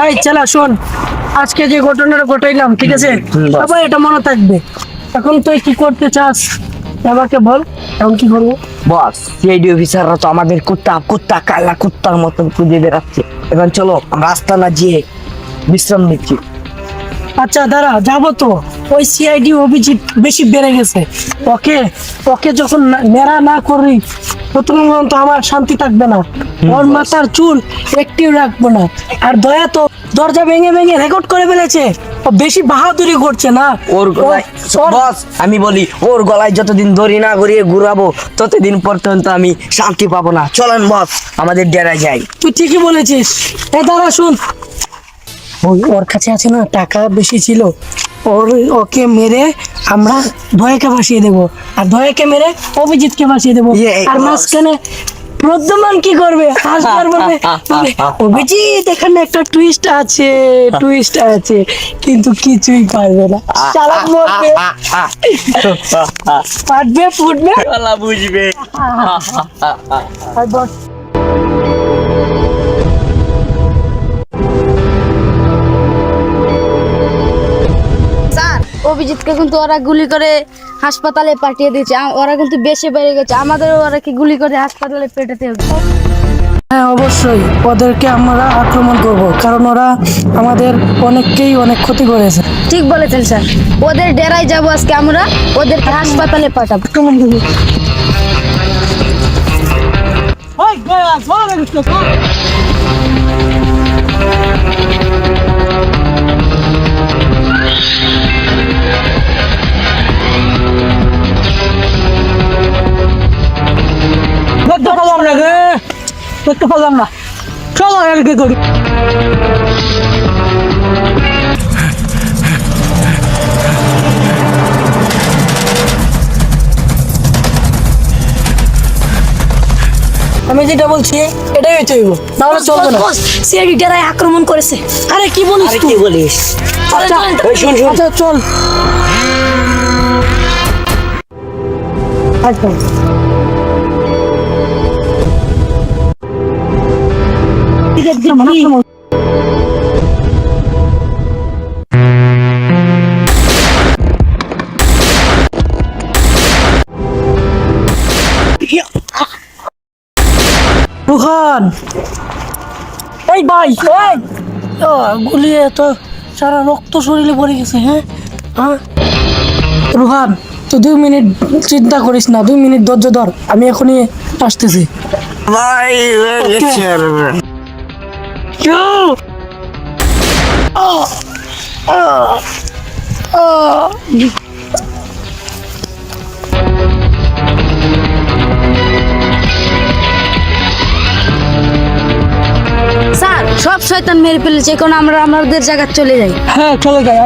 এই চালা শোন, আজকে যে ঘটনাটা ঘটাইলাম, ঠিক আছে, সবাই এটা মনে থাকবে। এখন তুই কি করতে চাস আমাকে বল, এখন কি করবো? বস, সিআইডি অফিসাররা তো আমাদের কুত্তা কুত্তা কালা কুত্তার মতন খুঁজে বেড়াচ্ছে। এখন চলো আমরা আস্তানা যেয়ে বিশ্রাম নিচ্ছি। আচ্ছা দাঁড়া, যাবো তো। ওই সিআইডি অভিজিৎ বেশি বেড়ে গেছে। ওকে ওকে যখন মেরা না করি ততক্ষণ তো আমার শান্তি থাকবে না। ওর মাথার চুল একটিও রাখবো না। আর দয়া তো দরজা ভেঙে ভেঙে রেকর্ড করে ফেলেছে। ও বেশি বাহাদুরি করছে না ওর গলায় বস, আমি বলি ওর গলায় যতদিন দড়ি না গড়িয়ে ঘুরাবো ততদিন পর্যন্ত আমি শান্তি পাবো না। চলেন বস, আমাদের ডেরায় যাই। তুই ঠিকই বলেছিস। এ দাঁড়া শুন, ওর কাছে আছে না টাকা বেশি ছিল। ওকে মেরে আমরা দয়াকে ভাসিয়ে দেবো, আর দয়াকে মেরে অভিজিৎকে ভাসিয়ে দেবো। আর মাঝখানে প্রদ্যমান কি করবে? হাসবার বলবে অভিজিৎ এখানে একটা টুইস্ট আছে, কিন্তু কিছুই পারবে না। চালাক বলবে, ফাটবে ফুটবে, বুঝবে। আর বস। অভিজিৎকে কিন্তু ওরা গুলি করে হাসপাতালে পাঠিয়ে দিয়েছে। ওরা কিন্তু বেশি বেড়ে গেছে, আমাদের ওরা কি গুলি করে হাসপাতালে পেটাতে হবে। হ্যাঁ অবশ্যই, ওদেরকে আমরা আক্রমণ করব, কারণ ওরা আমাদের অনেককেই অনেক ক্ষতি করেছে। ঠিক বলেছেন স্যার, ওদের ডেরায় যাবো আজকে আমরা, ওদেরকে হাসপাতালে পাঠাবো। আক্রমণ করব। দেখতে পারলাম না, চলো আর কি করি। আমি যেটা বলছি এটাই হইতে হইব, নাহলে চলবে না। সিআইডি ডেরায় আক্রমণ করেছে। আরে কি বলিস তুই? বলিস? আচ্ছা চল। আচ্ছা রুহান, এই ভাই, গুলি তো সারা রক্ত শরীরে পড়ে গেছে। হ্যাঁ রুহান, তুই 2 মিনিট চিন্তা করিস না, 2 মিনিট ধৈর্য ধর, আমি এখনই আসতেছি। ভাই স্যার, সব শয়তান মেরে ফেলেছে, এখন আমরা আমাদের জায়গা চলে যাই। হ্যাঁ চলে যাই।